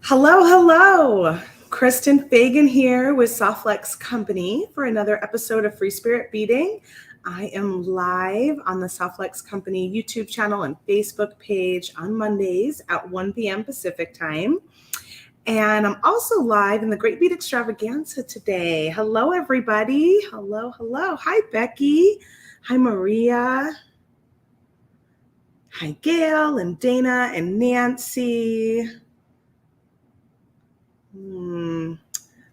Hello, hello. Kristen Fagan here with Softlex Company for another episode of Free Spirit Beading. I am live on the Softlex Company YouTube channel and Facebook page on Mondays at 1 p.m. Pacific time. And I'm also live in the Great Bead Extravaganza today. Hello, everybody. Hello, hello. Hi, Becky. Hi, Maria. Hi, Gail and Dana and Nancy.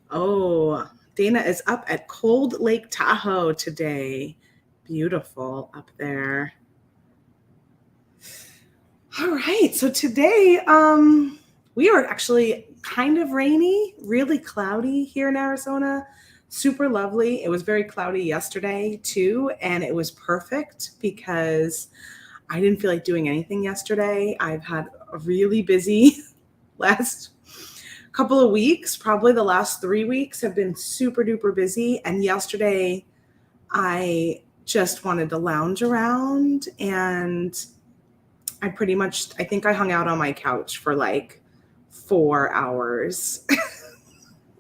Oh, Dana is up at Cold Lake Tahoe today. Beautiful up there. All right, so today we are actually kind of rainy, really cloudy here in Arizona. Super lovely. It was very cloudy yesterday too, and it was perfect because I didn't feel like doing anything yesterday. I've had a really busy last couple of weeks. Probably the last 3 weeks have been super duper busy. And yesterday I just wanted to lounge around, and I think I hung out on my couch for like 4 hours.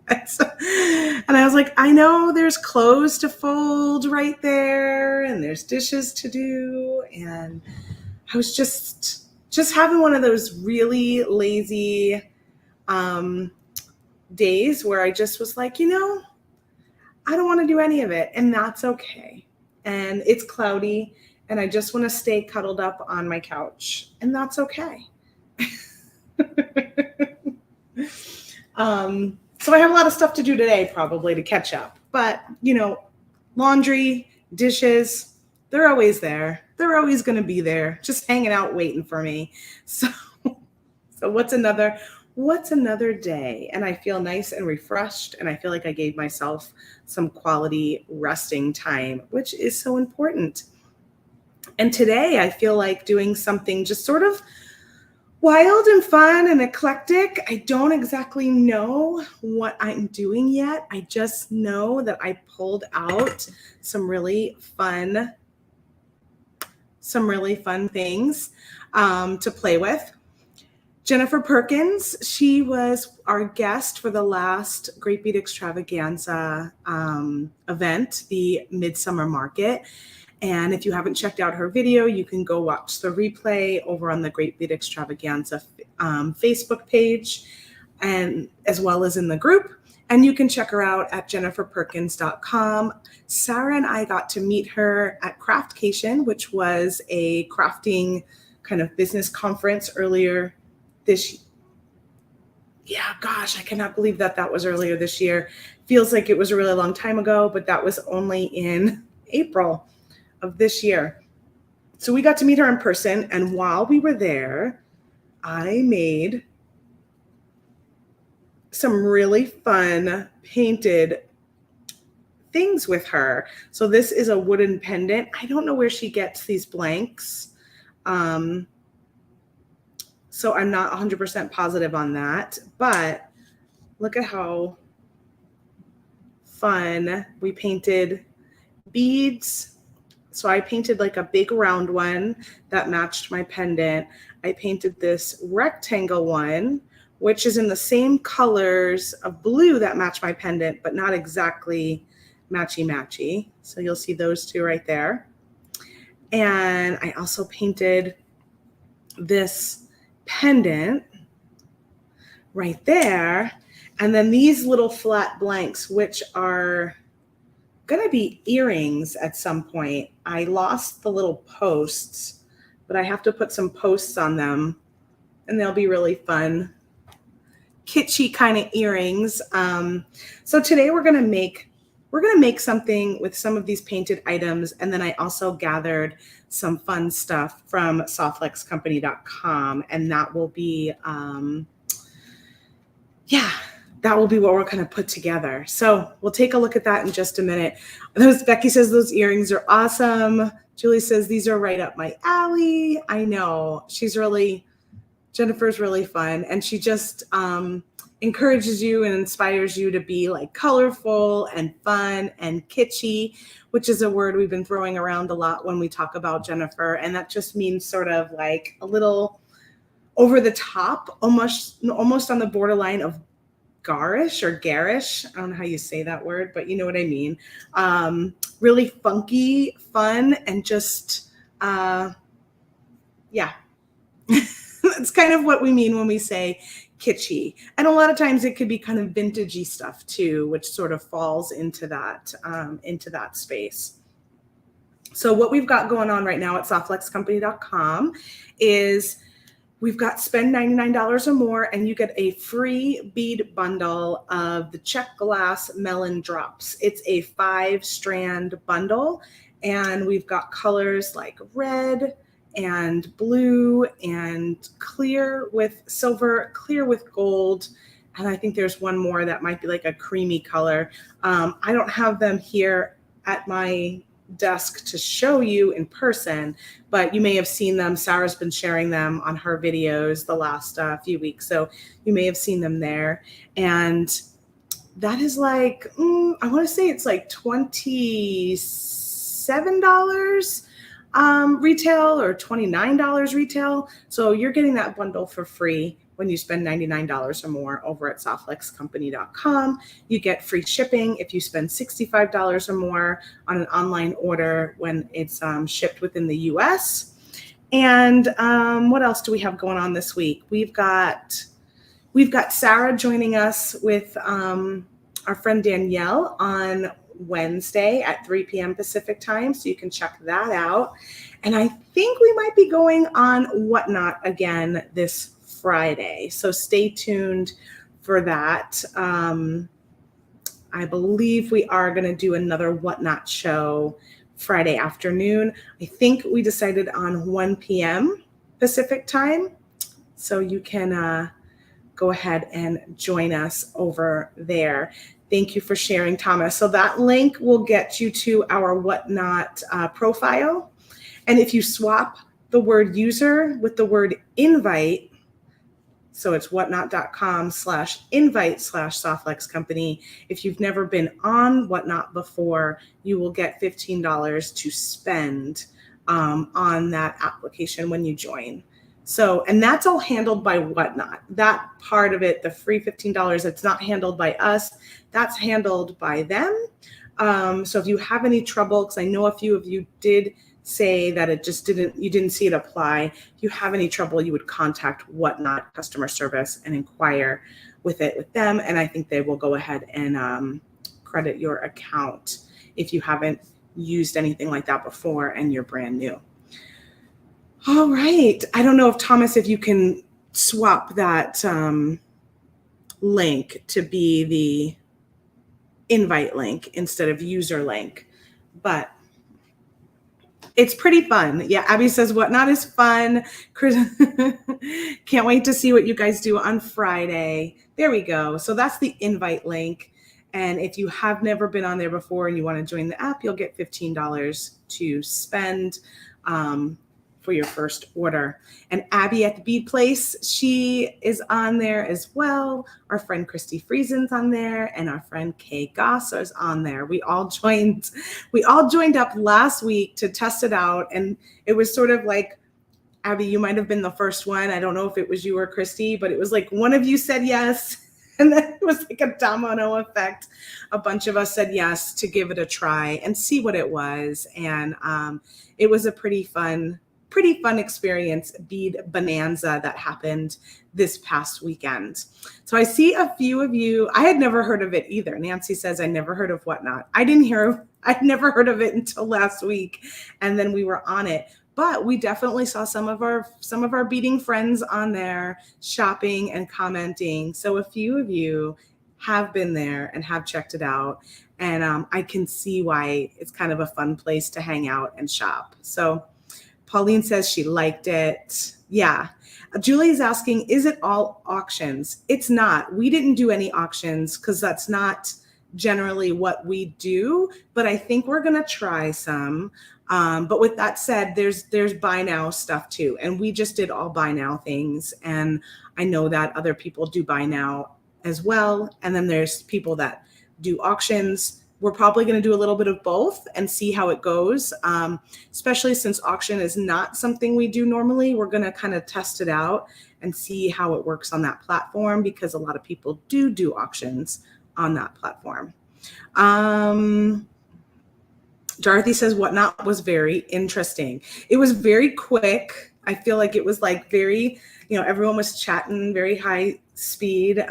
And I was like, I know there's clothes to fold right there and there's dishes to do. And I was just having one of those really lazy days where I just was like, I don't want to do any of it, and that's okay. And it's cloudy, and I just want to stay cuddled up on my couch, and that's okay. So I have a lot of stuff to do today, probably to catch up. But, laundry, dishes, they're always there. They're always going to be there, just hanging out, waiting for me. So what's another day? And I feel nice and refreshed, and I feel like I gave myself some quality resting time, which is so important. And today I feel like doing something just sort of wild and fun and eclectic. I don't exactly know what I'm doing yet. I just know that I pulled out some really fun things to play with. Jennifer Perkins, she was our guest for the last Great Bead Extravaganza event, the Midsummer Market. And if you haven't checked out her video, you can go watch the replay over on the Great Bead Extravaganza Facebook page, and as well as in the group. And you can check her out at jenniferperkins.com. Sarah and I got to meet her at Craftcation, which was a crafting kind of business conference earlier this year. Yeah, gosh, I cannot believe that was earlier this year. Feels like it was a really long time ago, but that was only in April of this year. So we got to meet her in person, and while we were there, I made some really fun painted things with her. So this is a wooden pendant. I don't know where she gets these blanks. So I'm not 100% positive on that, but look at how fun we painted beads. So I painted like a big round one that matched my pendant. I painted this rectangle one, which is in the same colors of blue that match my pendant, but not exactly matchy-matchy. So you'll see those two right there. And I also painted this pendant right there, and then these little flat blanks, which are gonna be earrings at some point. I lost the little posts, but I have to put some posts on them, and they'll be really fun, kitschy kind of earrings. So today we're gonna make something with some of these painted items, and then I also gathered some fun stuff from softlexcompany.com, and that will be that will be what we're going to put together. So we'll take a look at that in just a minute. Becky says those earrings are awesome. Julie says these are right up my alley. I know, Jennifer's really fun, and she just encourages you and inspires you to be like colorful and fun and kitschy, which is a word we've been throwing around a lot when we talk about Jennifer. And that just means sort of like a little over the top, almost on the borderline of garish or garish. I don't know how you say that word, but you know what I mean. Really funky, fun, and just, yeah. That's kind of what we mean when we say kitschy. And a lot of times it could be kind of vintagey stuff too, which sort of falls into that space. So what we've got going on right now at softflexcompany.com is we've got spend $99 or more and you get a free bead bundle of the Check Glass Melon Drops. It's a 5-strand bundle and we've got colors like red and blue and clear with silver, clear with gold. And I think there's one more that might be like a creamy color. I don't have them here at my desk to show you in person, but you may have seen them. Sarah's been sharing them on her videos the last few weeks. So you may have seen them there. And that is like, I want to say it's like $27 retail or $29 retail. So you're getting that bundle for free when you spend $99 or more over at softflexcompany.com. You get free shipping if you spend $65 or more on an online order when it's shipped within the US. And what else do we have going on this week? We've got Sarah joining us with our friend Danielle on Wednesday at 3 p.m. Pacific time, so you can check that out. And I think we might be going on Whatnot again this Friday, so stay tuned for that. I believe we are going to do another Whatnot show Friday afternoon. I think we decided on 1 p.m. Pacific time, so you can go ahead and join us over there. Thank you for sharing, Thomas. So that link will get you to our Whatnot profile. And if you swap the word user with the word invite, so it's whatnot.com/invite/softflexcompany. If you've never been on Whatnot before, you will get $15 to spend on that application when you join. So, and that's all handled by Whatnot. That part of it, the free $15, it's not handled by us. That's handled by them. So if you have any trouble, because I know a few of you did say that you didn't see it apply. If you have any trouble, you would contact Whatnot customer service and inquire with them. And I think they will go ahead and credit your account if you haven't used anything like that before and you're brand new. All right. I don't know if Thomas, if you can swap that link to be the invite link instead of user link, but it's pretty fun. Yeah, Abby says Whatnot is fun. Chris, can't wait to see what you guys do on Friday. There we go. So that's the invite link. And if you have never been on there before and you want to join the app, you'll get $15 to spend for your first order. And Abby at the Bead Place, she is on there as well. Our friend Christy Friesen's on there, and our friend Kay Gosser is on there. We all joined up last week to test it out, and it was sort of like, Abby, you might have been the first one. I don't know if it was you or Christy, but it was like one of you said yes, and then it was like a domino effect. A bunch of us said yes to give it a try and see what it was, and it was a pretty fun experience, bead bonanza that happened this past weekend. So I see a few of you, I had never heard of it either. Nancy says, I never heard of Whatnot. I'd never heard of it until last week. And then we were on it, but we definitely saw some of our beading friends on there shopping and commenting. So a few of you have been there and have checked it out. And I can see why it's kind of a fun place to hang out and shop. So Pauline says she liked it. Yeah. Julie is asking, is it all auctions? It's not. We didn't do any auctions because that's not generally what we do, but I think we're going to try some. But with that said, there's buy now stuff too. And we just did all buy now things. And I know that other people do buy now as well. And then there's people that do auctions. we're probably going to do a little bit of both and see how it goes. Especially since auction is not something we do normally. We're going to kind of test it out and see how it works on that platform, because a lot of people do auctions on that platform. Dorothy says Whatnot was very interesting. It was very quick. I feel like it was like very, everyone was chatting very high speed.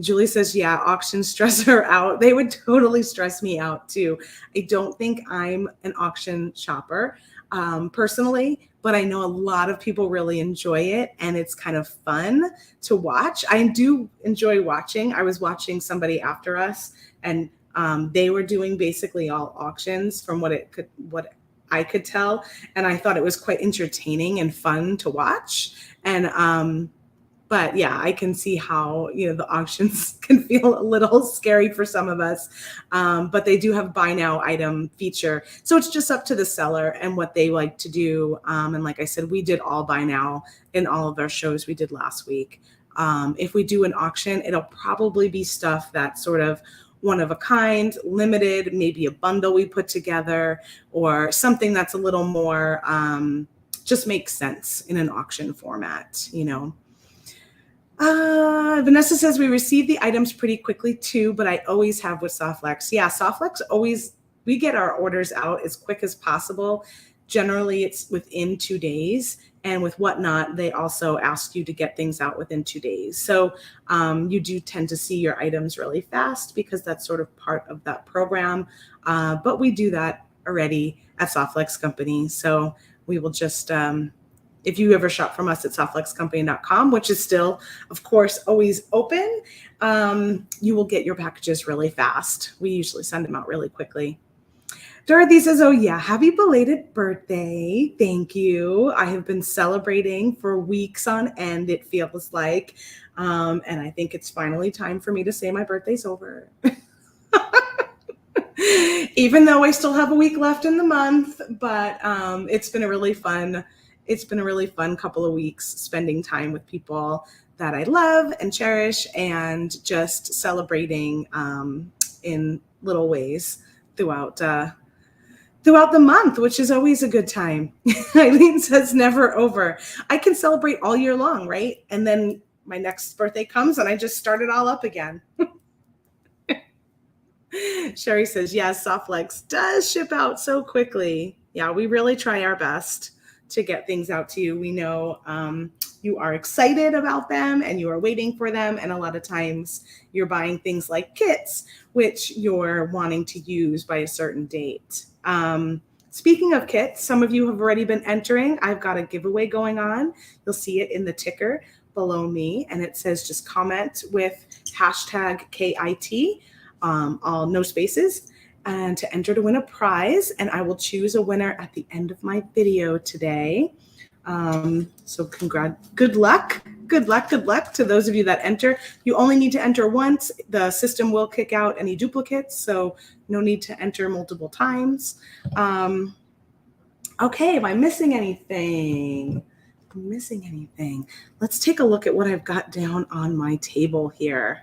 Julie says, yeah, auctions stress her out. They would totally stress me out too. I don't think I'm an auction shopper personally, but I know a lot of people really enjoy it, and it's kind of fun to watch. I do enjoy watching. I was watching somebody after us, and they were doing basically all auctions from what I could tell. And I thought it was quite entertaining and fun to watch. And, but yeah, I can see how, the auctions can feel a little scary for some of us. But they do have buy now item feature. So it's just up to the seller and what they like to do. And like I said, we did all buy now in all of our shows we did last week. If we do an auction, it'll probably be stuff that's sort of one of a kind, limited, maybe a bundle we put together, or something that's a little more just makes sense in an auction format, Vanessa says we receive the items pretty quickly too, but I always have with Softflex. Yeah, Softflex we get our orders out as quick as possible. Generally, it's within 2 days. And with Whatnot, they also ask you to get things out within 2 days. So you do tend to see your items really fast, because that's sort of part of that program. But we do that already at Softflex Company. So we will just, if you ever shop from us at softflexcompany.com, which is still, of course, always open, you will get your packages really fast. We usually send them out really quickly. Dorothy says, oh yeah, happy belated birthday. Thank you. I have been celebrating for weeks on end, it feels like. And I think it's finally time for me to say my birthday's over. Even though I still have a week left in the month, but it's been a really fun couple of weeks spending time with people that I love and cherish, and just celebrating in little ways throughout the month, which is always a good time. Eileen says never over. I can celebrate all year long, right? And then my next birthday comes and I just start it all up again. Sherry says, yes, Softflex does ship out so quickly. Yeah, we really try our best to get things out to you. We know you are excited about them and you are waiting for them. And a lot of times you're buying things like kits, which you're wanting to use by a certain date. Speaking of kits, some of you have already been entering. I've got a giveaway going on. You'll see it in the ticker below me, and it says just comment with hashtag KIT, all no spaces, and to enter to win a prize. And I will choose a winner at the end of my video today. So good luck to those of you that enter. You only need to enter once. The system will kick out any duplicates, so no need to enter multiple times. Okay, am I missing anything? Let's take a look at what I've got down on my table here.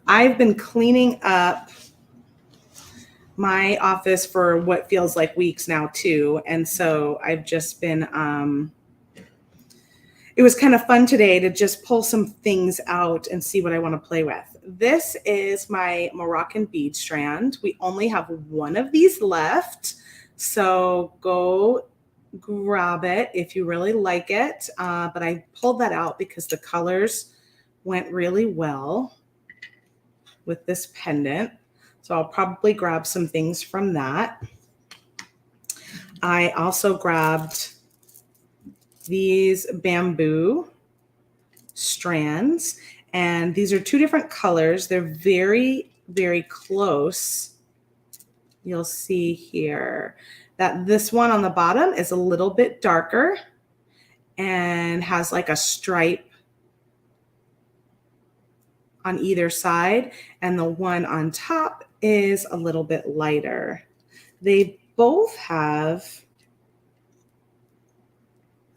I've been cleaning up my office for what feels like weeks now too. And so I've just been, it was kind of fun today to just pull some things out and see what I want to play with. This is my Moroccan bead strand. We only have one of these left. So go grab it if you really like it. But I pulled that out because the colors went really well with this pendant. So I'll probably grab some things from that. I also grabbed these bamboo strands, and these are 2 different colors. They're very, very close. You'll see here that this one on the bottom is a little bit darker and has like a stripe on either side, and the one on top is a little bit lighter. They both have,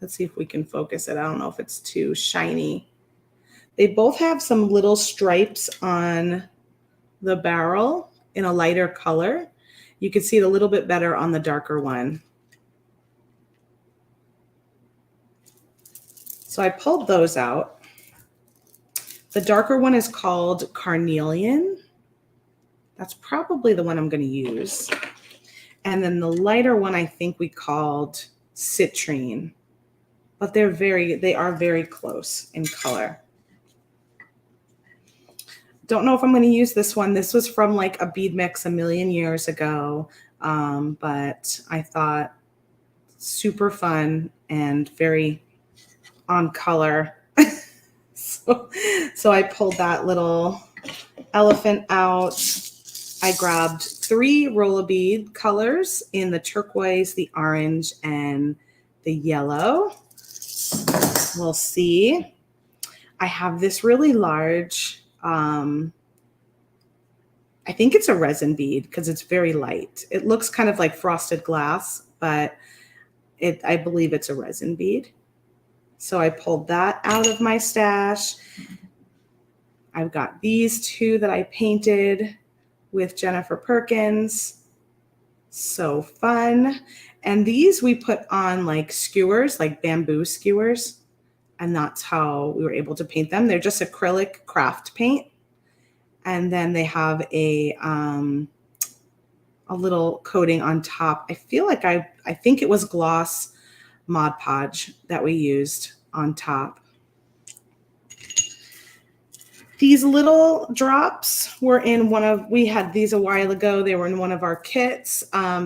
let's see if we can focus it. I don't know if it's too shiny. They both have some little stripes on the barrel in a lighter color. You can see it a little bit better on the darker one. So I pulled those out. The darker one is called Carnelian. That's probably the one I'm going to use. And then the lighter one I think we called Citrine. But they are very close in color. Don't know if I'm going to use this one. This was from like a bead mix a million years ago. But I thought super fun and very on color. So I pulled that little elephant out. I grabbed 3 roller bead colors in the turquoise, the orange, and the yellow. We'll see. I have this really large, I think it's a resin bead because it's very light. It looks kind of like frosted glass, but I believe it's a resin bead. So I pulled that out of my stash. I've got these 2 that I painted with Jennifer Perkins. So fun. And these we put on like skewers, like bamboo skewers. And that's how we were able to paint them. They're just acrylic craft paint. And then they have a little coating on top. I feel like I think it was gloss Mod Podge that we used on top. These little drops were in we had these a while ago. They were in one of our kits.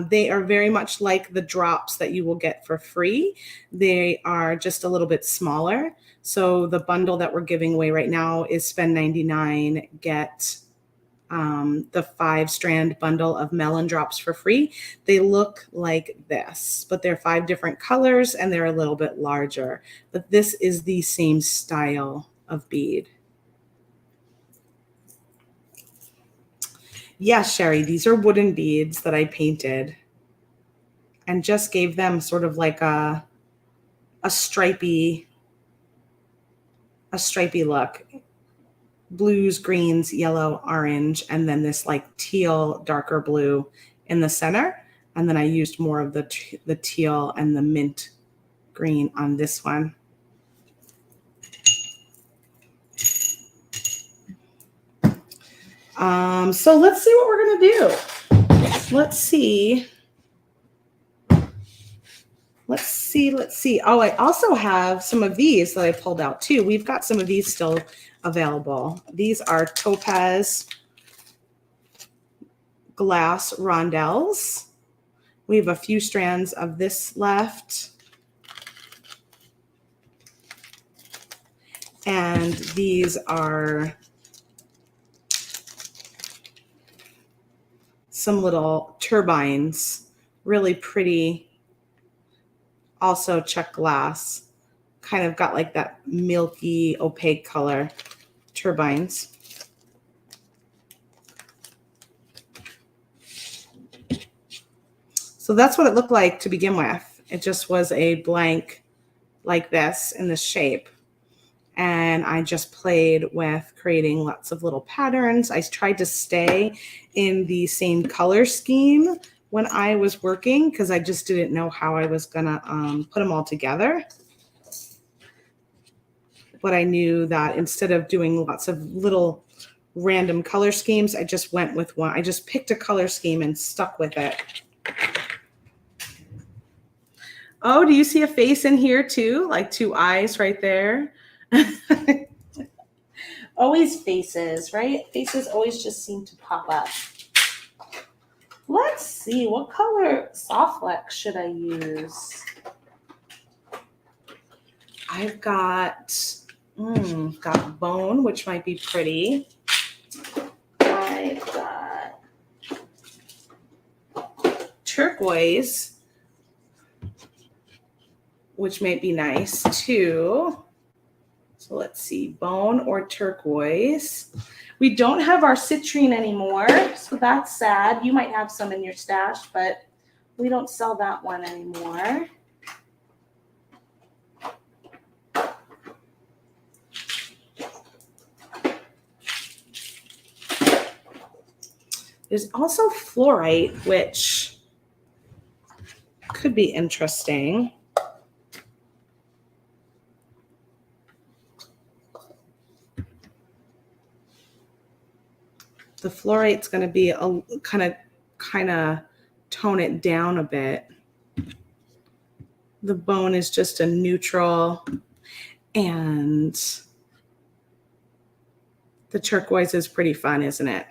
They are very much like the drops that you will get for free. They are just a little bit smaller. So the bundle that we're giving away right now is spend $99, get the 5-strand bundle of melon drops for free. They look like this, but they're 5 different colors and they're a little bit larger. But this is the same style of bead. Yes, Sherry, these are wooden beads that I painted and just gave them sort of like a stripy look. Blues, greens, yellow, orange, and then this like teal, darker blue in the center. And then I used more of the teal and the mint green on this one. So let's see what we're going to do. Let's see. Oh, I also have some of these that I pulled out too. We've got some of these still available. These are topaz glass rondelles. We have a few strands of this left. And these are some little turbines, really pretty. Also check glass, kind of got like that milky opaque color turbines. So that's what it looked like to begin with. It just was a blank like this in this shape. And I just played with creating lots of little patterns. I tried to stay in the same color scheme when I was working because I just didn't know how I was gonna put them all together. But I knew that instead of doing lots of little random color schemes, I just went with one. I just picked a color scheme and stuck with it. Oh, do you see a face in here too? Like 2 eyes right there. Always faces, right? Faces always just seem to pop up. Let's see, what color soft flex should I use? I've got bone, which might be pretty. I've got turquoise, which may be nice too. So let's see, bone or turquoise. We don't have our citrine anymore, so that's sad. You might have some in your stash, but we don't sell that one anymore. There's also fluorite, which could be interesting. The fluorite's going to be a kind of tone it down a bit. The bone is just a neutral, and the turquoise is pretty fun, isn't it?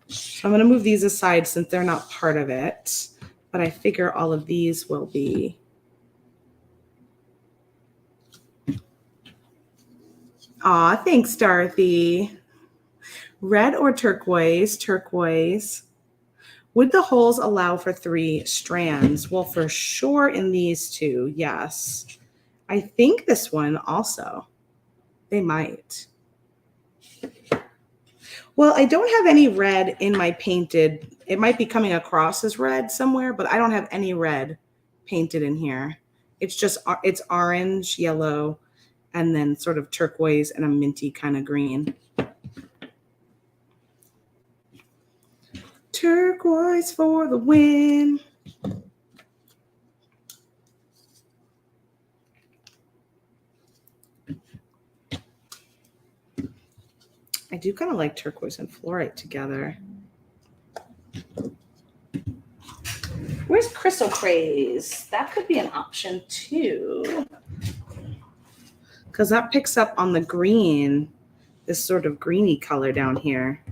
So I'm going to move these aside since they're not part of it, but I figure all of these will be. Aw, thanks, Dorothy. Red or turquoise? Turquoise. Would the holes allow for 3 strands? Well, for sure in these two, yes. I think this one also. They might. Well, I don't have any red in my painted. It might be coming across as red somewhere, but I don't have any red painted in here. It's orange, yellow, and then sort of turquoise and a minty kind of green. Turquoise for the win. I do kind of like turquoise and fluorite together. Where's Crystal Craze? That could be an option too. Because that picks up on the green, this sort of greeny color down here.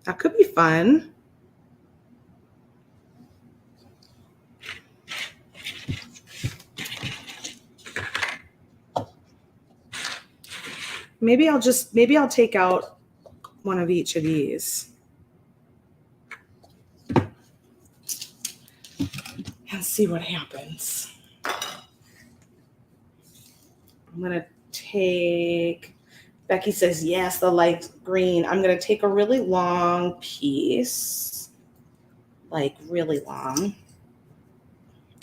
That could be fun. Maybe I'll take out one of each of these. And see what happens. I'm going to take, Becky says, yes, the light green. I'm going to take a really long piece, like really long,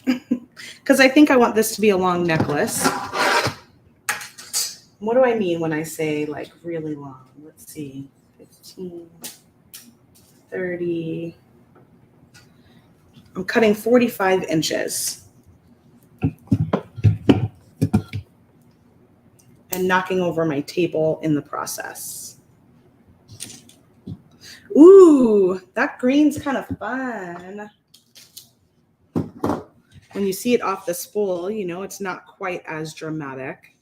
because I think I want this to be a long necklace. What do I mean when I say like really long? Let's see, 15, 30. I'm cutting 45 inches and knocking over my table in the process. Ooh, that green's kind of fun. When you see it off the spool, you know, it's not quite as dramatic.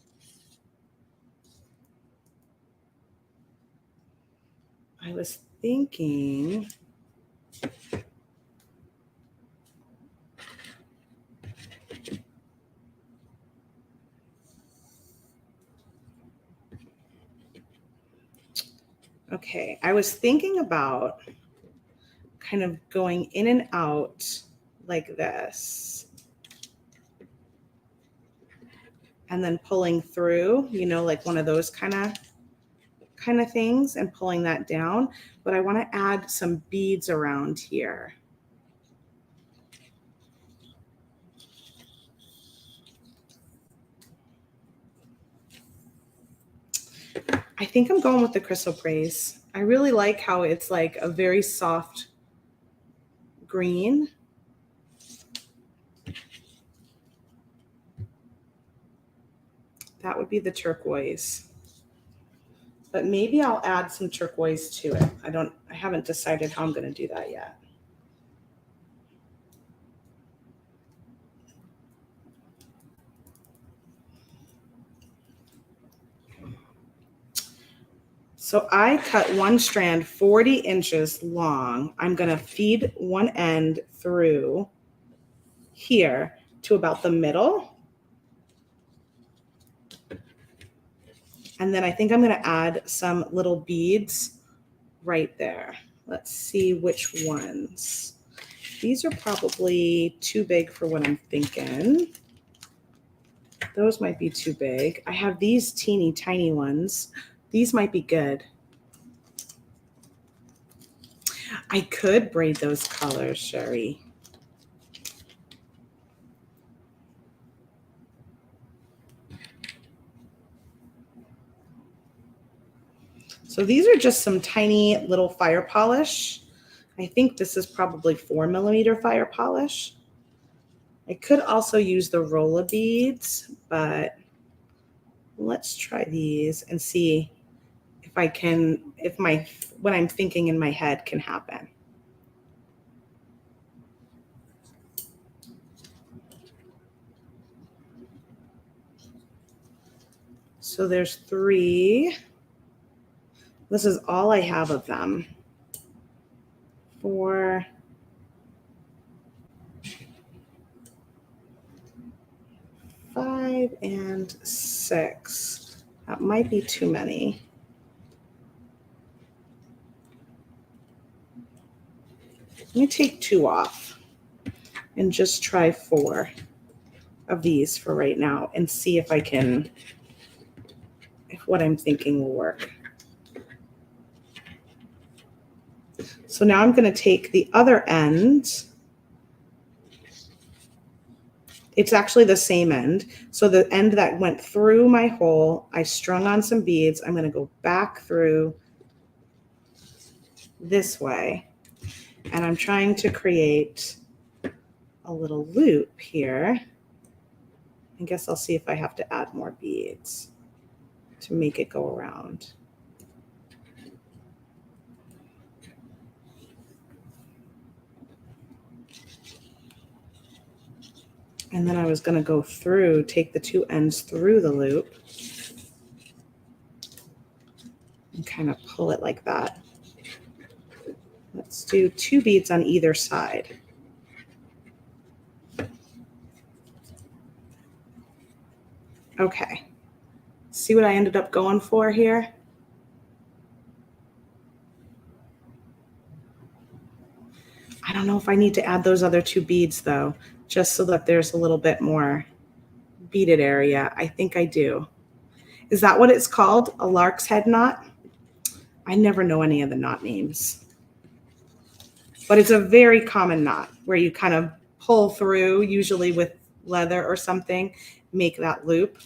I was thinking, okay, I was thinking about kind of going in and out like this. And then pulling through, you know, like one of those kind of things, and pulling that down. But I want to add some beads around here. I think I'm going with the Crystal Praise. I really like how it's like a very soft green. That would be the turquoise. But maybe I'll add some turquoise to it. I haven't decided how I'm going to do that yet. So I cut one strand 40 inches long. I'm going to feed one end through here to about the middle. And then I think I'm going to add some little beads right there. Let's see which ones. These are probably too big for what I'm thinking. Those might be too big. I have these teeny tiny ones. These might be good. I could braid those colors, Sherry. So these are just some tiny little fire polish. I think this is probably 4mm fire polish. I could also use the roller beads, but let's try these and see if I can, if what I'm thinking in my head can happen. So there's 3. This is all I have of them. 4, 5, and 6. That might be too many. Let me take 2 off and just try 4 of these for right now and see if I can, if what I'm thinking will work. So now I'm going to take the other end. It's actually the same end. So the end that went through my hole, I strung on some beads. I'm going to go back through this way. And I'm trying to create a little loop here. I guess I'll see if I have to add more beads to make it go around. And then I was going to go through, take the 2 ends through the loop and kind of pull it like that. Let's do 2 beads on either side. Okay. See what I ended up going for here? I don't know if I need to add those other 2 beads though, just so that there's a little bit more beaded area. I think I do. Is that what it's called? A lark's head knot? I never know any of the knot names. But it's a very common knot where you kind of pull through, usually with leather or something, make that loop.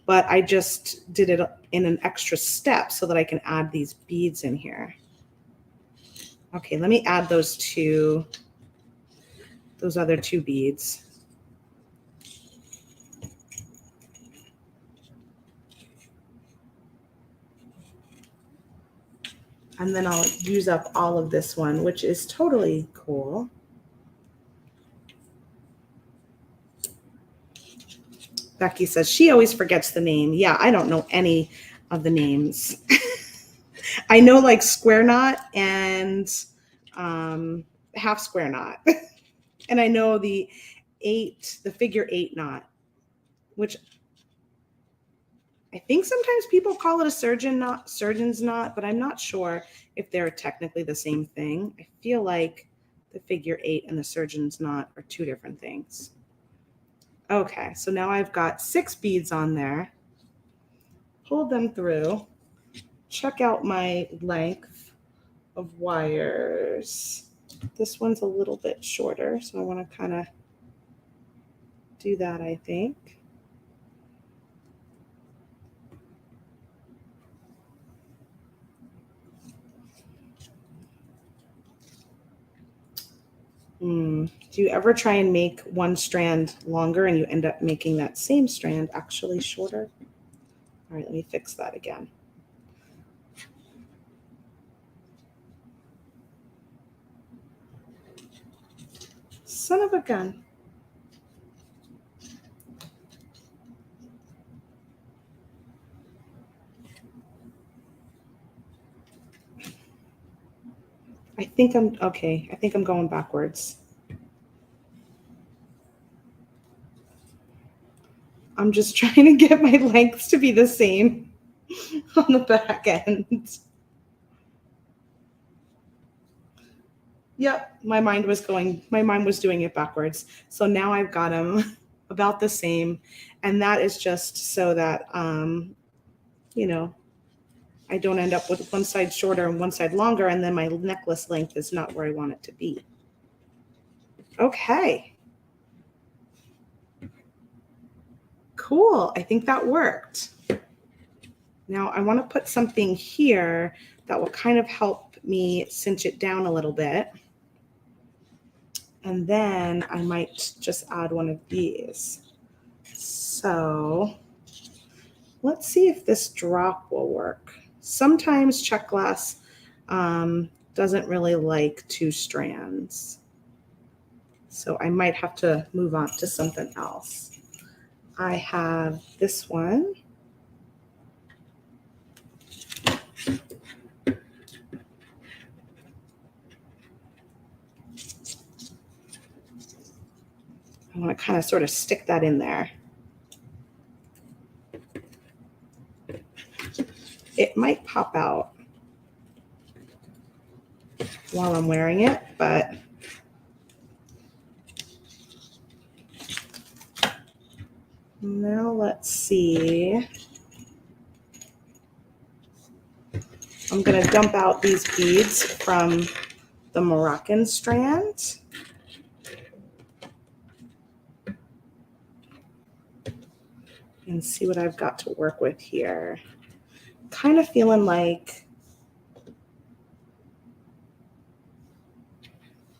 But I just did it in an extra step so that I can add these beads in here. Okay, let me add those other 2 beads. And then I'll use up all of this one, which is totally cool. Becky says she always forgets the name. Yeah, I don't know any of the names. I know like square knot and half square knot. And I know the figure 8 knot, which I think sometimes people call it a surgeon's knot, but I'm not sure if they're technically the same thing. I feel like the figure 8 and the surgeon's knot are 2 different things. Okay, so now I've got 6 beads on there. Pull them through. Check out my length of wires. This one's a little bit shorter, so I want to kind of do that, I think. Do you ever try and make one strand longer and you end up making that same strand actually shorter? All right, let me fix that again. Son of a gun. I think I'm going backwards. I'm just trying to get my lengths to be the same on the back end. Yep, my mind was doing it backwards. So now I've got them about the same. And that is just so that, you know, I don't end up with one side shorter and one side longer, and then my necklace length is not where I want it to be. Okay. Cool. I think that worked. Now I want to put something here that will kind of help me cinch it down a little bit. And then I might just add one of these. So let's see if this drop will work. Sometimes check glass doesn't really like 2 strands. So I might have to move on to something else. I have this one. I want to kind of sort of stick that in there. It might pop out while I'm wearing it, but now let's see. I'm going to dump out these beads from the Moroccan strand. And see what I've got to work with here. Kind of feeling like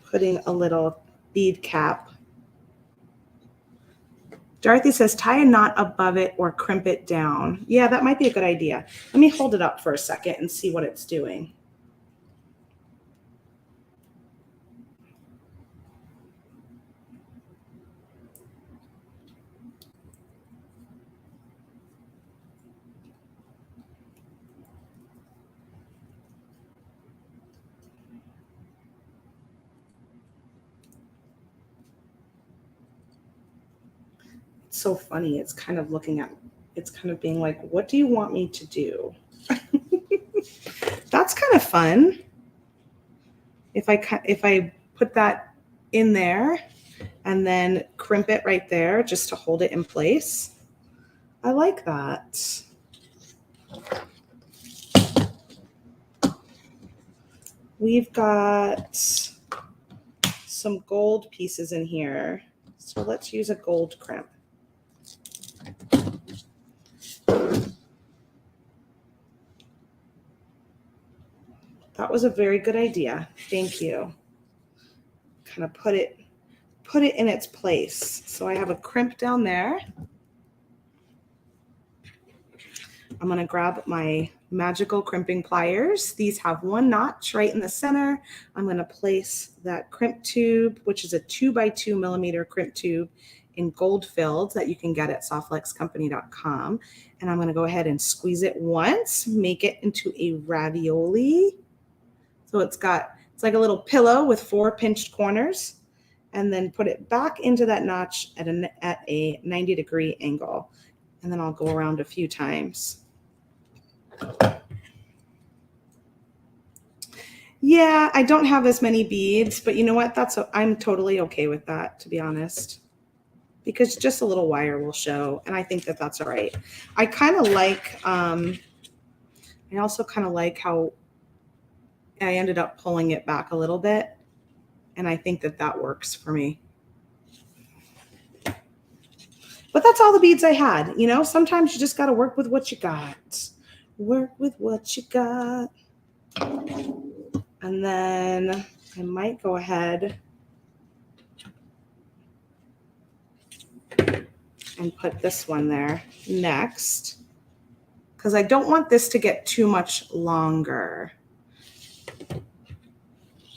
putting a little bead cap. Dorothy says, tie a knot above it or crimp it down. Yeah, that might be a good idea. Let me hold it up for a second and see what it's doing. It's so funny. It's kind of looking at, it's kind of being like, what do you want me to do? That's kind of fun. If I put that in there and then crimp it right there just to hold it in place. I like that. We've got some gold pieces in here. So let's use a gold crimp. That was a very good idea. Thank you. Kind of put it in its place. So I have a crimp down there. I'm going to grab my magical crimping pliers. These have 1 notch right in the center. I'm going to place that crimp tube, which is a 2x2 millimeter crimp tube in gold filled that you can get at softflexcompany.com. And I'm going to go ahead and squeeze it once, make it into a ravioli. So it's like a little pillow with 4 pinched corners, and then put it back into that notch at a 90-degree angle. And then I'll go around a few times. Yeah, I don't have as many beads, but you know what? I'm totally okay with that, to be honest, because just a little wire will show, and I think that that's all right. I kind of like, I also kind of like how I ended up pulling it back a little bit, and I think that that works for me. But that's all the beads I had. You know, sometimes you just got to work with what you got. Work with what you got. And then I might go ahead and put this one there next, because I don't want this to get too much longer.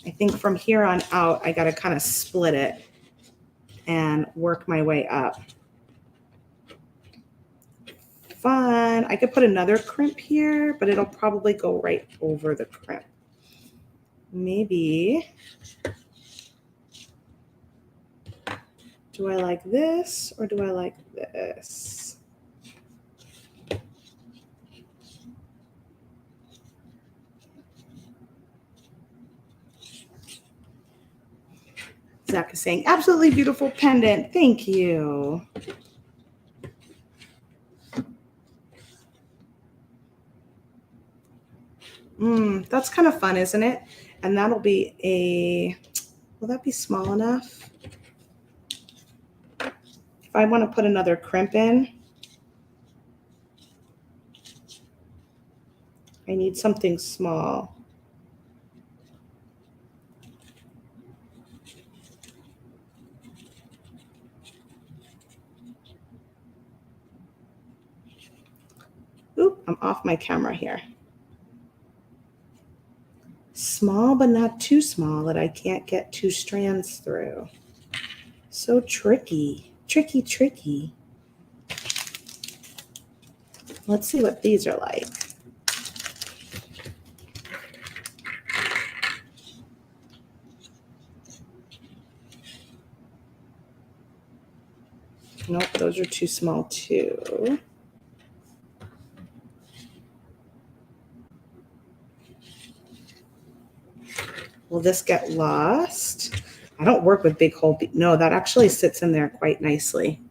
I think from here on out, I got to kind of split it and work my way up. Fun. I could put another crimp here, but it'll probably go right over the crimp. Maybe. Do I like this or do I like this? Zach is saying, absolutely beautiful pendant. Thank you. That's kind of fun, isn't it? And that'll be will that be small enough? If I want to put another crimp in, I need something small. Oop, I'm off my camera here. Small, but not too small that I can't get 2 strands through. So tricky, tricky, tricky. Let's see what these are like. Nope, those are too small too. Will this get lost? I don't work with big hole. No, that actually sits in there quite nicely.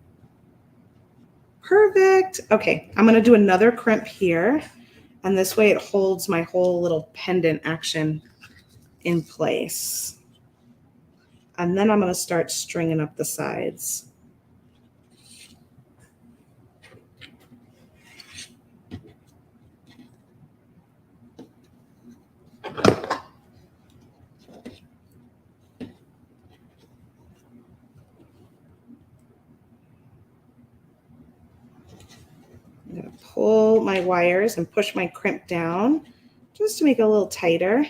Perfect. Okay, I'm gonna do another crimp here. And this way it holds my whole little pendant action in place. And then I'm gonna start stringing up the sides. I'm gonna pull my wires and push my crimp down just to make it a little tighter.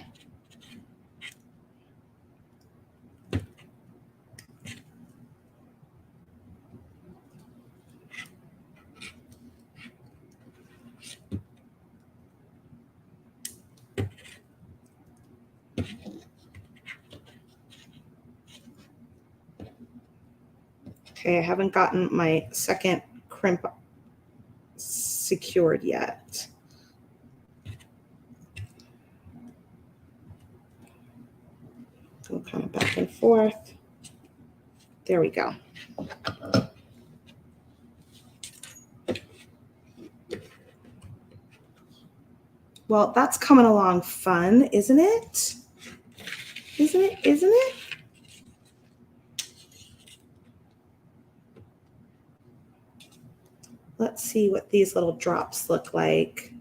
Okay, I haven't gotten my second crimp secured yet. Go kind of back and forth. There we go. Well, that's coming along fun, isn't it? Isn't it? Isn't it? Let's see what these little drops look like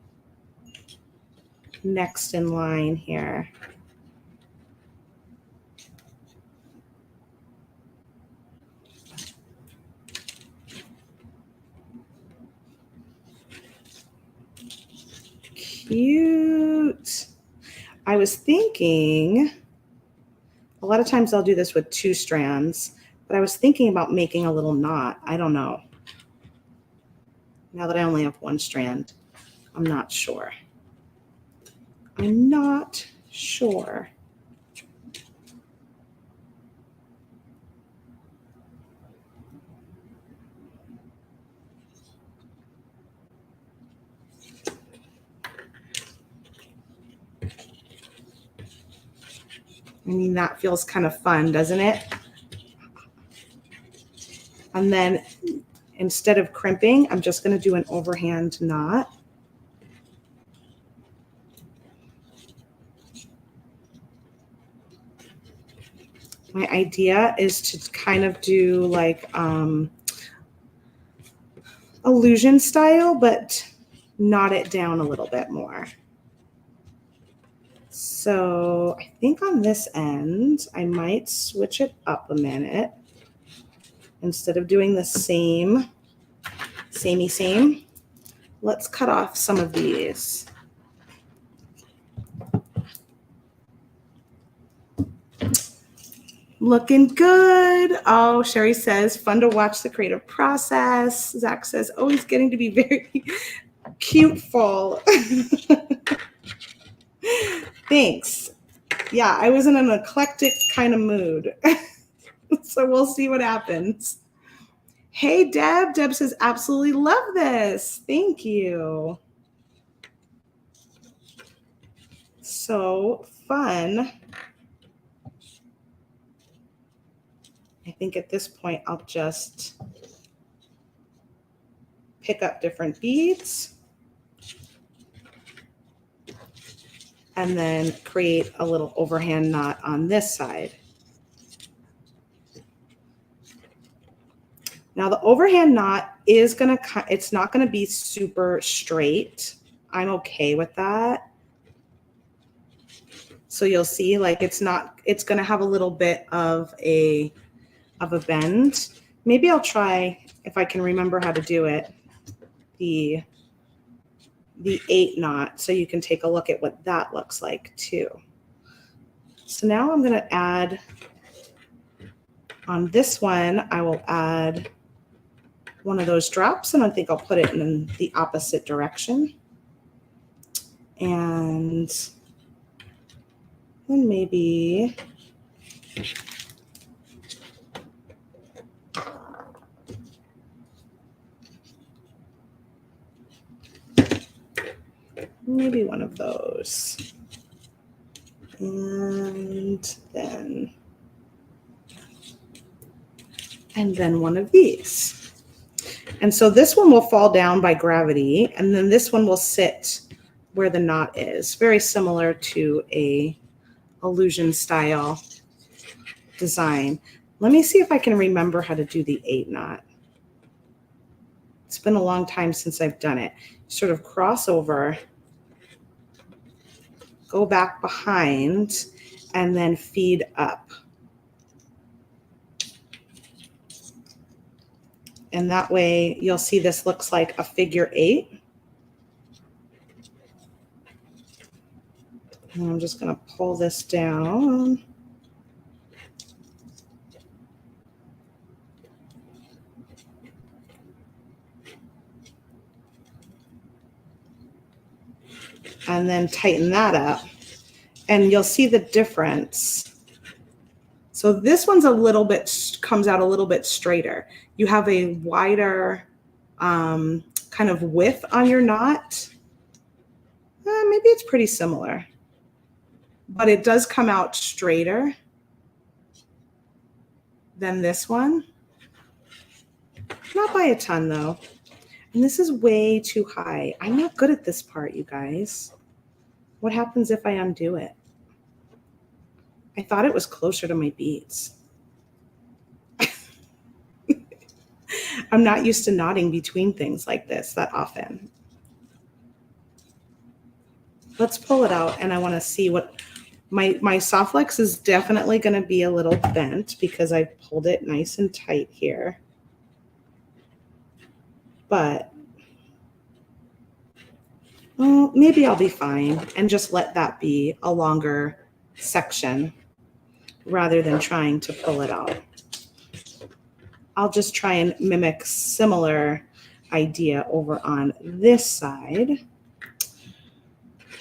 next in line here. Cute. I was thinking, a lot of times I'll do this with 2 strands, but I was thinking about making a little knot. I don't know. Now that I only have 1 strand, I'm not sure. I'm not sure. I mean, that feels kind of fun, doesn't it? And then instead of crimping, I'm just going to do an overhand knot. My idea is to kind of do like illusion style, but knot it down a little bit more. So I think on this end, I might switch it up a minute. Instead of doing the same, let's cut off some of these. Looking good. Oh, Sherry says, fun to watch the creative process. Zach says, always getting to be very cute full. Thanks. Yeah, I was in an eclectic kind of mood. So we'll see what happens. Hey, Deb. Deb says, absolutely love this. Thank you. So fun. I think at this point, I'll just pick up different beads and then create a little overhand knot on this side. Now the overhand knot is it's not gonna be super straight. I'm okay with that. So you'll see like it's going to have a little bit of a bend. Maybe I'll try, if I can remember how to do it, the 8 knot, so you can take a look at what that looks like too. So now I'm going to add, on this one, I will add one of those drops, and I think I'll put it in the opposite direction. And then maybe one of those. And then one of these. And so this one will fall down by gravity, and then this one will sit where the knot is. Very similar to a illusion style design. Let me see if I can remember how to do the 8 knot. It's been a long time since I've done it. Sort of cross over, go back behind, and then feed up. And that way you'll see this looks like a figure 8. And I'm just going to pull this down. And then tighten that up. And you'll see the difference. So this one's a little bit, comes out a little bit straighter. You have a wider kind of width on your knot. Maybe it's pretty similar, but it does come out straighter than this one. Not by a ton though. And this is way too high. I'm not good at this part, you guys. What happens if I undo it? I thought it was closer to my beads. I'm not used to knotting between things like this that often. Let's pull it out, and I want to see what my soft flex is definitely going to be a little bent because I pulled it nice and tight here. But well, maybe I'll be fine and just let that be a longer section rather than trying to pull it out. I'll just try and mimic similar idea over on this side.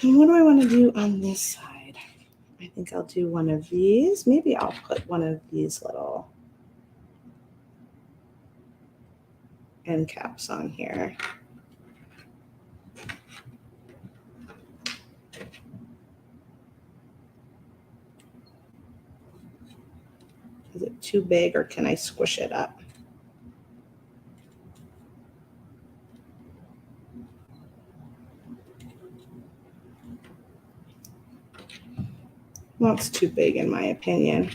And what do I want to do on this side? I think I'll do one of these. Maybe I'll put one of these little end caps on here. Is it too big, or can I squish it up? Well, it's too big in my opinion.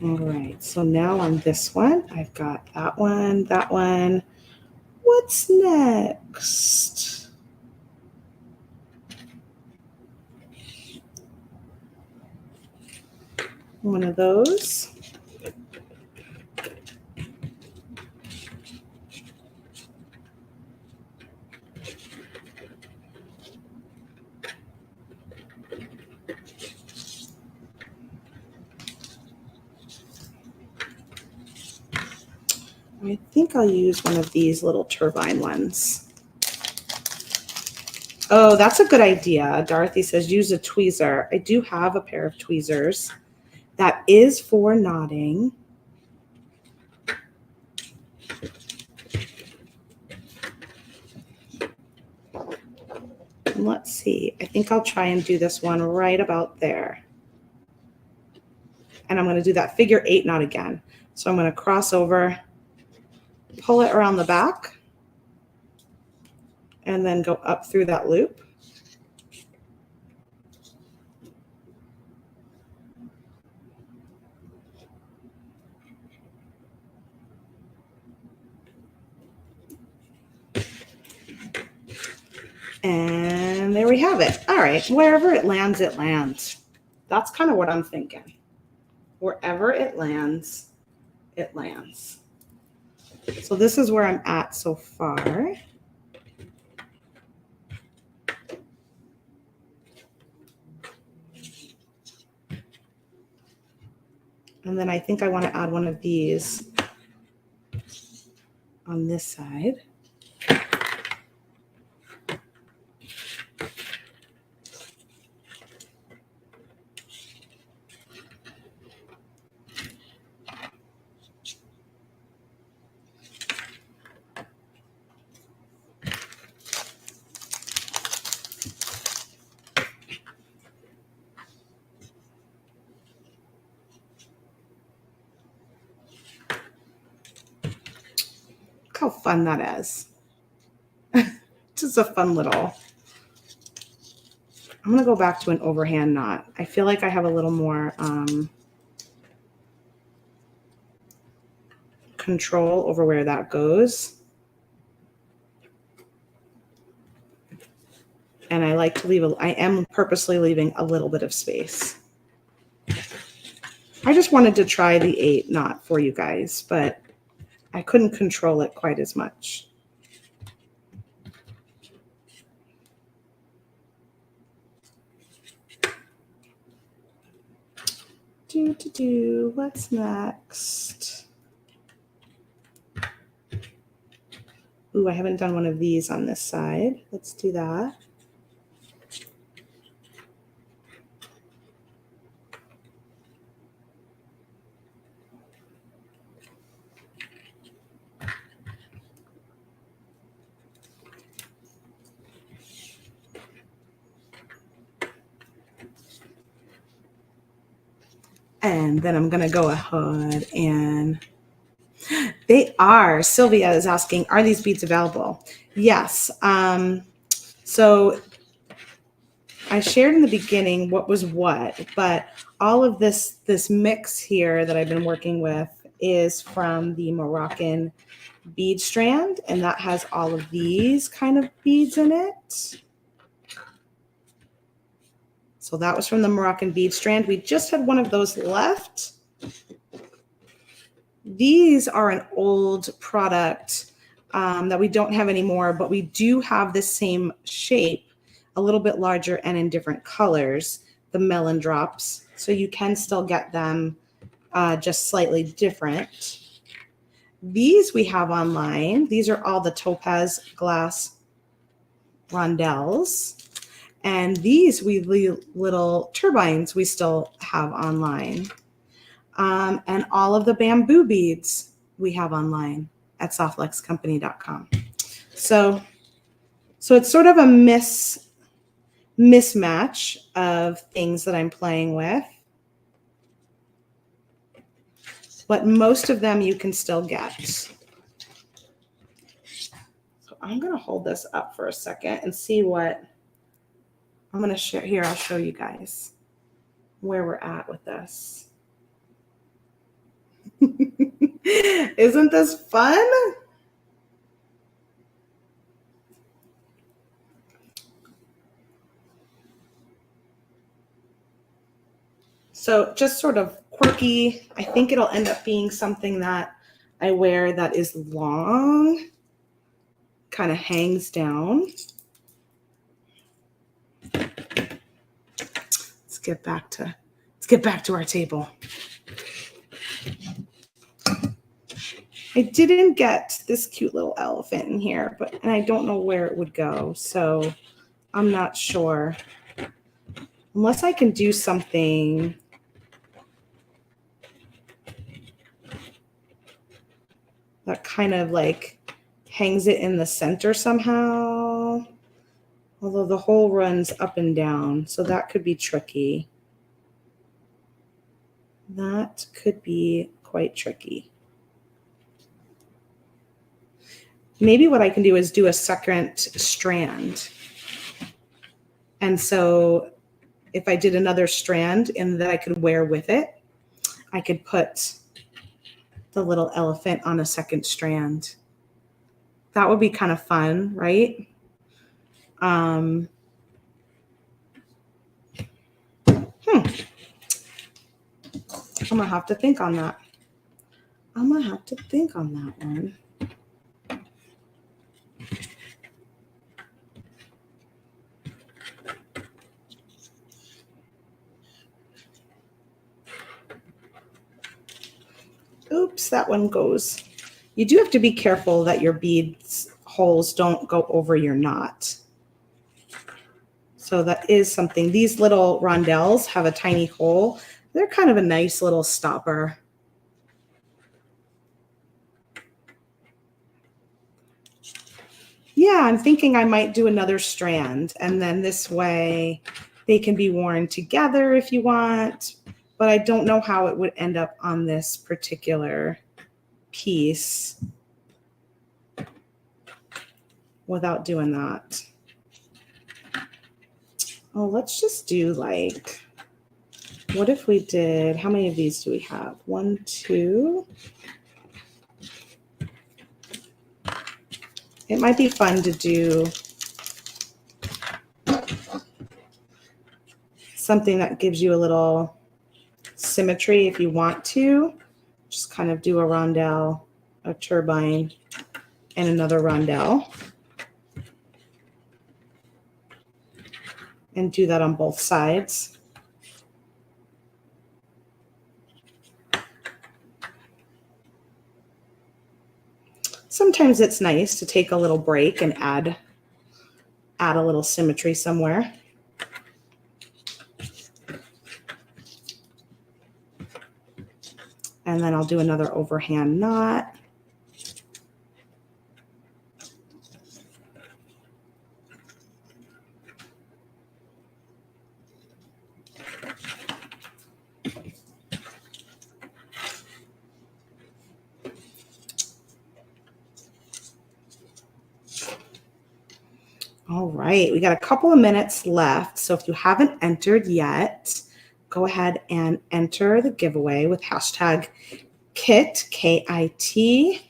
All right, so now on this one, I've got that one, that one. What's next? One of those. I think I'll use one of these little turbine ones. Oh, that's a good idea. Dorothy says use a tweezer. I do have a pair of tweezers that is for knotting. And let's see. I think I'll try and do this one right about there. And I'm going to do that figure 8 knot again. So I'm going to cross over, pull it around the back, and then go up through that loop. And there we have it. All right, wherever it lands, it lands. That's kind of what I'm thinking. Wherever it lands, it lands. So this is where I'm at so far. And then I think I want to add one of these on this side. Look how fun that is. Just a fun little. I'm going to go back to an overhand knot. I feel like I have a little more control over where that goes. And I like to leave, I am purposely leaving a little bit of space. I just wanted to try the 8 knot for you guys, but I couldn't control it quite as much. What's next? Ooh, I haven't done one of these on this side. Let's do that. And then I'm going to go ahead and they are. Sylvia is asking, are these beads available? Yes. So I shared in the beginning what was what, but all of this mix here that I've been working with is from the Moroccan bead strand, and that has all of these kind of beads in it. So that was from the Moroccan bead strand. We just had one of those left. These are an old product that we don't have anymore, but we do have the same shape, a little bit larger and in different colors, the melon drops. So you can still get them just slightly different. These we have online. These are all the topaz glass rondelles. And these little turbines we still have online. And all of the bamboo beads we have online at softluxcompany.com. So it's sort of a mismatch of things that I'm playing with. But most of them you can still get. So I'm going to hold this up for a second and see what I'm going to share here. I'll show you guys where we're at with this. Isn't this fun? So just sort of quirky. I think it'll end up being something that I wear that is long, kind of hangs down. Let's get back to our table. I didn't get this cute little elephant in here, and I don't know where it would go, so I'm not sure. Unless I can do something that kind of like hangs it in the center somehow. Although the hole runs up and down, so that could be tricky. That could be quite tricky. Maybe what I can do is do a second strand. And so if I did another strand and that I could wear with it, I could put the little elephant on a second strand. That would be kind of fun, right? I'm gonna have to think on that. I'm gonna have to think on that one. Oops, that one goes. You do have to be careful that your beads holes don't go over your knot. So that is something. These little rondelles have a tiny hole. They're kind of a nice little stopper. Yeah, I'm thinking I might do another strand, and then this way they can be worn together if you want, but I don't know how it would end up on this particular piece without doing that. Oh, let's just do like, what if we did, how many of these do we have? 1, 2. It might be fun to do something that gives you a little symmetry if you want to. Just kind of do a rondelle, a turbine, and another rondelle. And do that on both sides. Sometimes it's nice to take a little break and add a little symmetry somewhere. And then I'll do another overhand knot. All right, we got a couple of minutes left. So if you haven't entered yet, go ahead and enter the giveaway with hashtag KIT, K-I-T.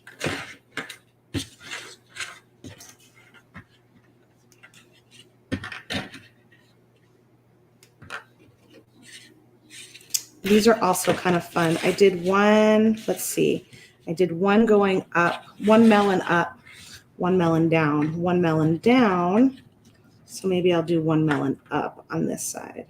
These are also kind of fun. I did one, let's see. I did one going up, one melon up, one melon down, one melon down. So maybe I'll do one melon up on this side.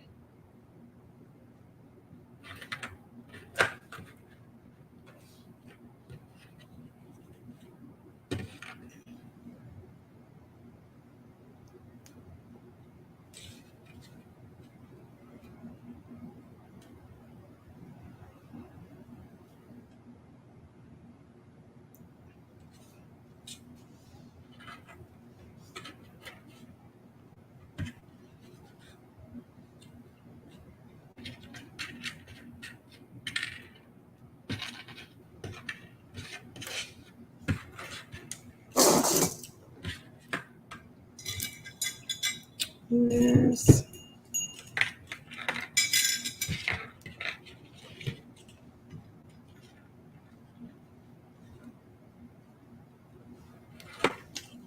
Yes.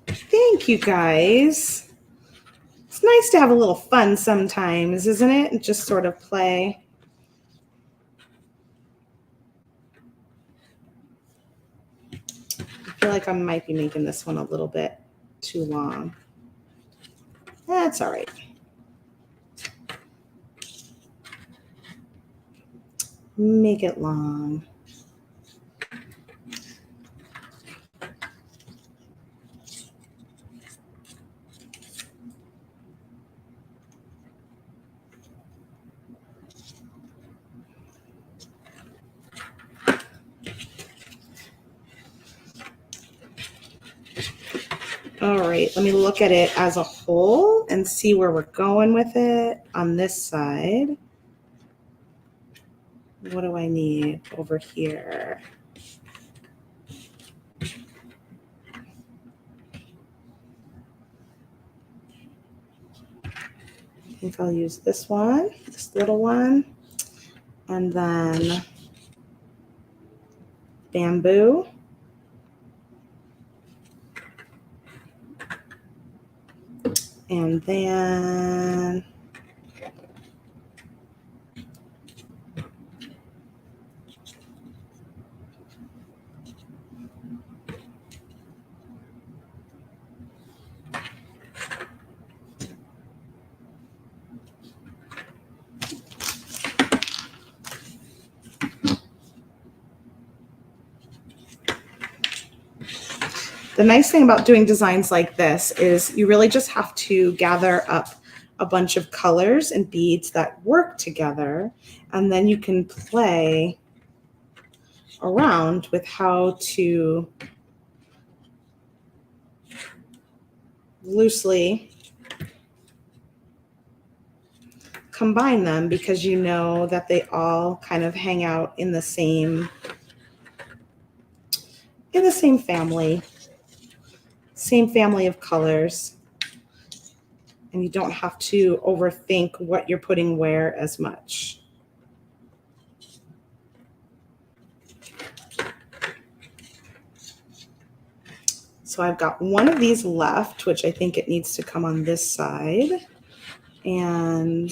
Thank you guys. It's nice to have a little fun sometimes, isn't it? And just sort of play. I feel like I might be making this one a little bit too long. That's all right. Make it long. All right, let me look at it as a whole and see where we're going with it on this side. What do I need over here? I think I'll use this one, this little one, and then bamboo. And And then the nice thing about doing designs like this is you really just have to gather up a bunch of colors and beads that work together, and then you can play around with how to loosely combine them, because you know that they all kind of hang out in the same family. Same family of colors, and you don't have to overthink what you're putting where as much. So I've got one of these left, which I think it needs to come on this side, and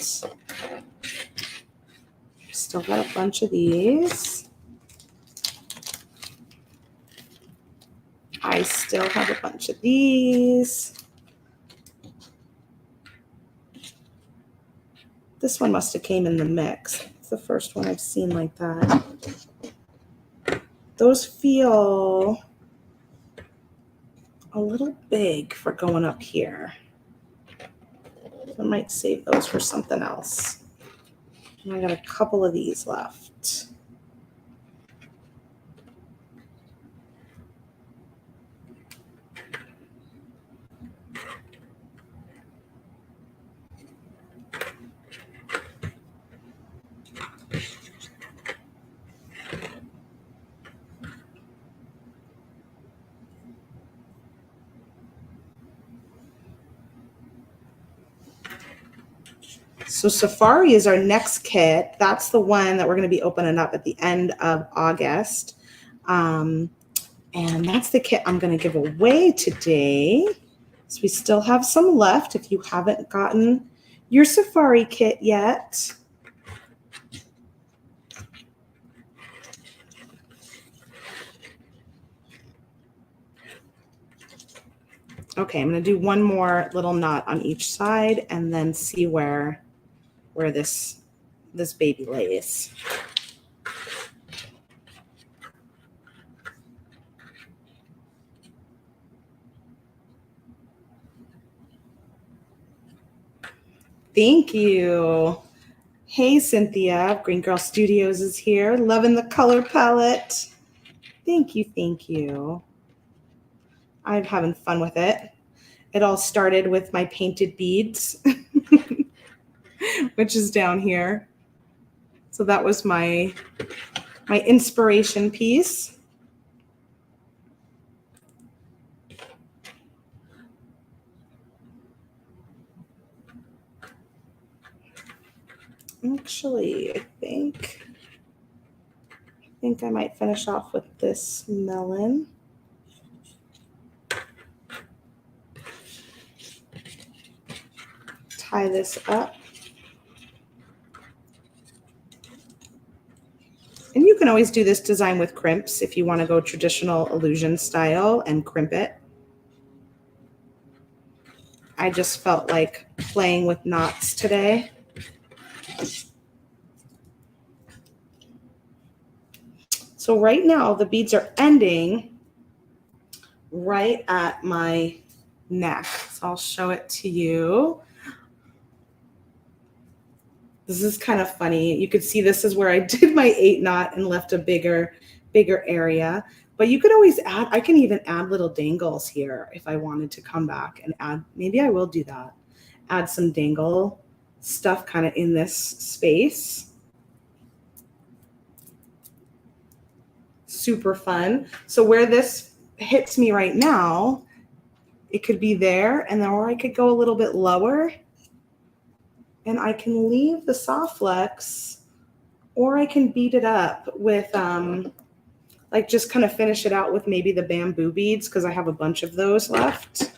still got a bunch of these. I still have a bunch of these. This one must have came in the mix. It's the first one I've seen like that. Those feel a little big for going up here. I might save those for something else. And I got a couple of these left. So Safari is our next kit. That's the one that we're going to be opening up at the end of August. And that's the kit I'm going to give away today. So we still have some left if you haven't gotten your Safari kit yet. Okay, I'm going to do one more little knot on each side and then see where this baby lays. Thank you. Hey, Cynthia, Green Girl Studios is here. Loving the color palette. Thank you, thank you. I'm having fun with it. It all started with my painted beads, which is down here. So that was my inspiration piece. Actually, I think I might finish off with this melon. Tie this up. And you can always do this design with crimps if you want to go traditional illusion style and crimp it. I just felt like playing with knots today. So right now the beads are ending right at my neck. So I'll show it to you. This is kind of funny. You could see this is where I did my 8 knot and left a bigger area. But you could always add, I can even add little dangles here if I wanted to come back and add, maybe I will do that. Add some dangle stuff kind of in this space. Super fun. So where this hits me right now, it could be there, and then or I could go a little bit lower and I can leave the soft flex, or I can beat it up with like just kind of finish it out with maybe the bamboo beads because I have a bunch of those left.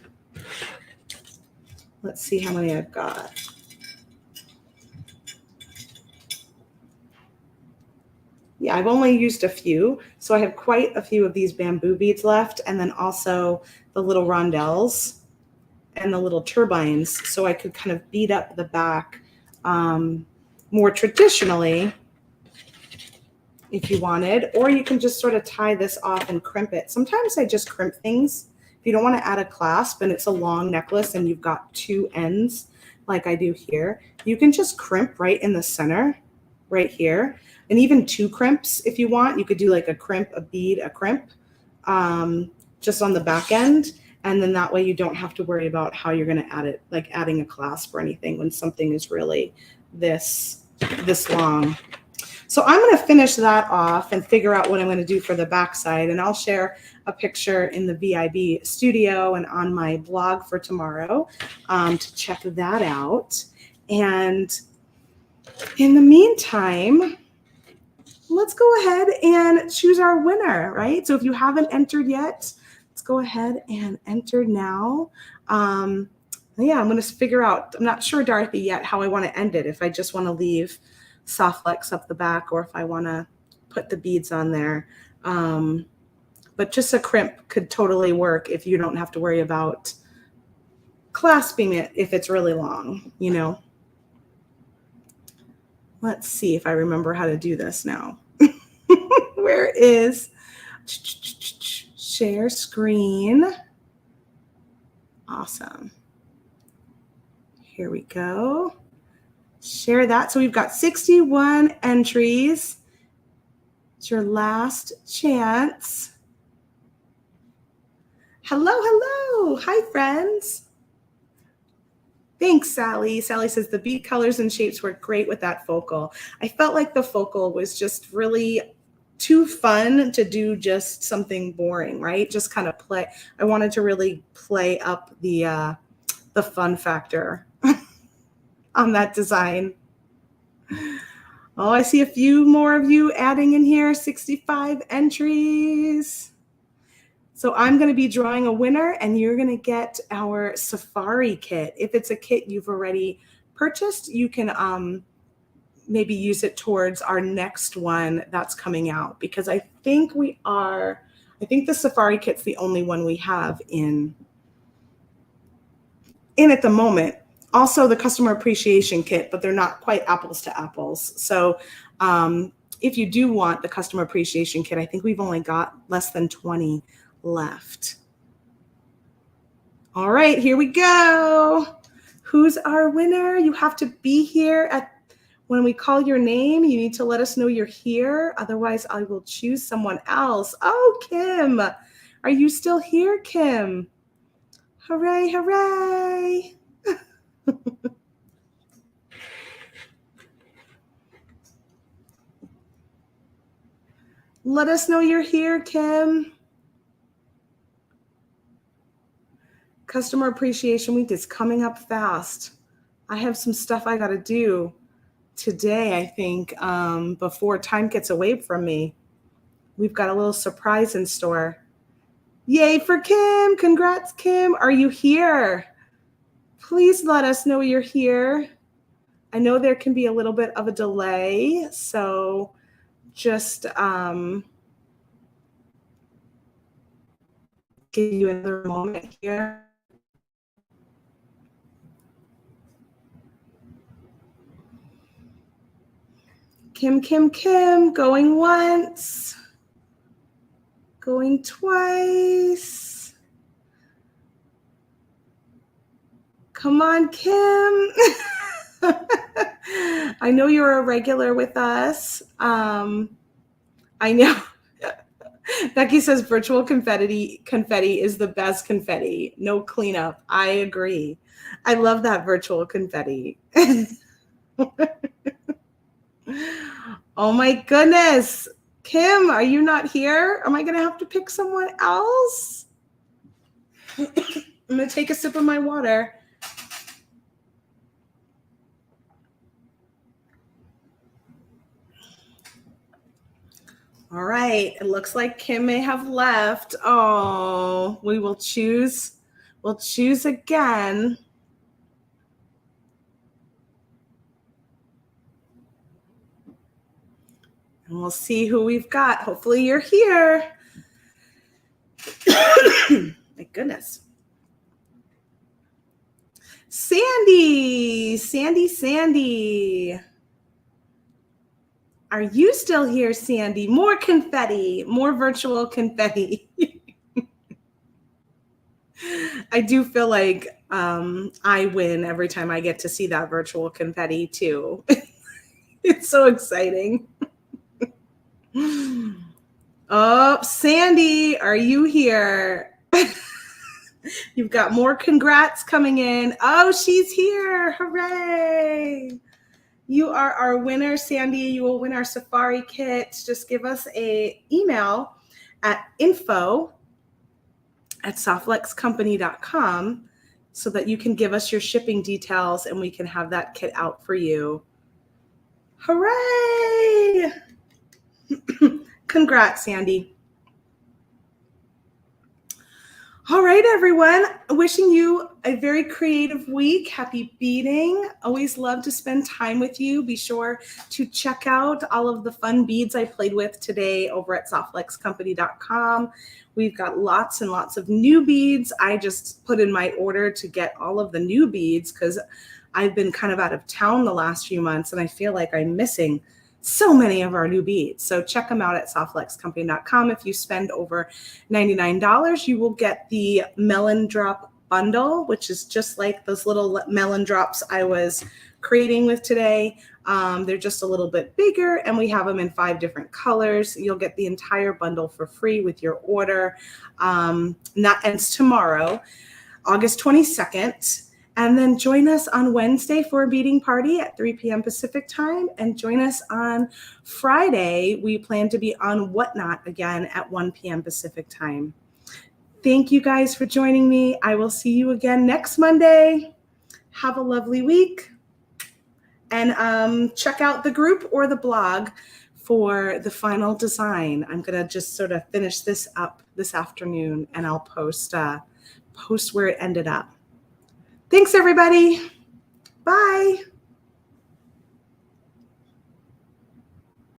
Let's see how many I've got. Yeah, I've only used a few. So I have quite a few of these bamboo beads left, and then also the little rondelles and the little turbines. So I could kind of bead up the back more traditionally if you wanted, or you can just sort of tie this off and crimp it. Sometimes I just crimp things. If you don't want to add a clasp and it's a long necklace and you've got two ends like I do here, you can just crimp right in the center right here. And even two crimps if you want. You could do like a crimp, a bead, a crimp just on the back end. And then that way you don't have to worry about how you're going to add it, like adding a clasp or anything when something is really this long. So I'm going to finish that off and figure out what I'm going to do for the backside. And I'll share a picture in the VIB studio and on my blog for tomorrow to check that out. And in the meantime, let's go ahead and choose our winner, right? So if you haven't entered yet, let's go ahead and enter now. Yeah, I'm going to figure out, I'm not sure, Dorothy, yet how I want to end it. If I just want to leave soft flex up the back or if I want to put the beads on there. But just a crimp could totally work if you don't have to worry about clasping it if it's really long, you know. Let's see if I remember how to do this now. Where is share screen? Awesome. Here we go. Share that. So we've got 61 entries. It's your last chance. Hello, hello. Hi, friends. Thanks, Sally. Sally says the bead colors and shapes work great with that focal. I felt like the focal was just really too fun to do just something boring, right? Just kind of play. I wanted to really play up the fun factor on that design. Oh, I see a few more of you adding in here, 65 entries. So I'm going to be drawing a winner and you're going to get our safari kit. If it's a kit you've already purchased, you can maybe use it towards our next one that's coming out, because I think the safari kit's the only one we have in at the moment. Also the customer appreciation kit, but they're not quite apples to apples. So if you do want the customer appreciation kit, I think we've only got less than 20 left. All right, here we go. Who's our winner? You have to be here when we call your name. You need to let us know you're here. Otherwise, I will choose someone else. Oh, Kim. Are you still here, Kim? Hooray, hooray. Let us know you're here, Kim. Customer Appreciation Week is coming up fast. I have some stuff I got to do today, I think, before time gets away from me. We've got a little surprise in store. Yay for Kim. Congrats, Kim. Are you here? Please let us know you're here. I know there can be a little bit of a delay, so just give you another moment here. Kim, Kim, Kim, going once, going twice. Come on, Kim. I know you're a regular with us. I know. Becky says virtual confetti is the best confetti. No cleanup. I agree. I love that virtual confetti. Oh my goodness. Kim, are you not here? Am I going to have to pick someone else? I'm going to take a sip of my water. All right. It looks like Kim may have left. Oh, we will choose. We'll choose again. And we'll see who we've got. Hopefully you're here. My goodness. Sandy. Are you still here, Sandy? More confetti, more virtual confetti. I do feel like I win every time I get to see that virtual confetti too. It's so exciting. Oh, Sandy, are you here? You've got more congrats coming in. Oh, she's here. Hooray. You are our winner, Sandy. You will win our safari kit. Just give us an email at info@softluxcompany.com so that you can give us your shipping details and we can have that kit out for you. Hooray! Congrats, Sandy. All right, everyone. Wishing you a very creative week. Happy beading. Always love to spend time with you. Be sure to check out all of the fun beads I played with today over at softluxcompany.com. We've got lots and lots of new beads. I just put in my order to get all of the new beads because I've been kind of out of town the last few months and I feel like I'm missing so many of our new beads. So check them out at softluxcompany.com. If you spend over $99, you will get the melon drop bundle, which is just like those little melon drops I was creating with today. They're just a little bit bigger and we have them in 5 different colors. You'll get the entire bundle for free with your order. That ends tomorrow, August 22nd. And then join us on Wednesday for a beading party at 3 p.m. Pacific time. And join us on Friday. We plan to be on Whatnot again at 1 p.m. Pacific time. Thank you guys for joining me. I will see you again next Monday. Have a lovely week. And check out the group or the blog for the final design. I'm going to just sort of finish this up this afternoon and I'll post where it ended up. Thanks, everybody. Bye.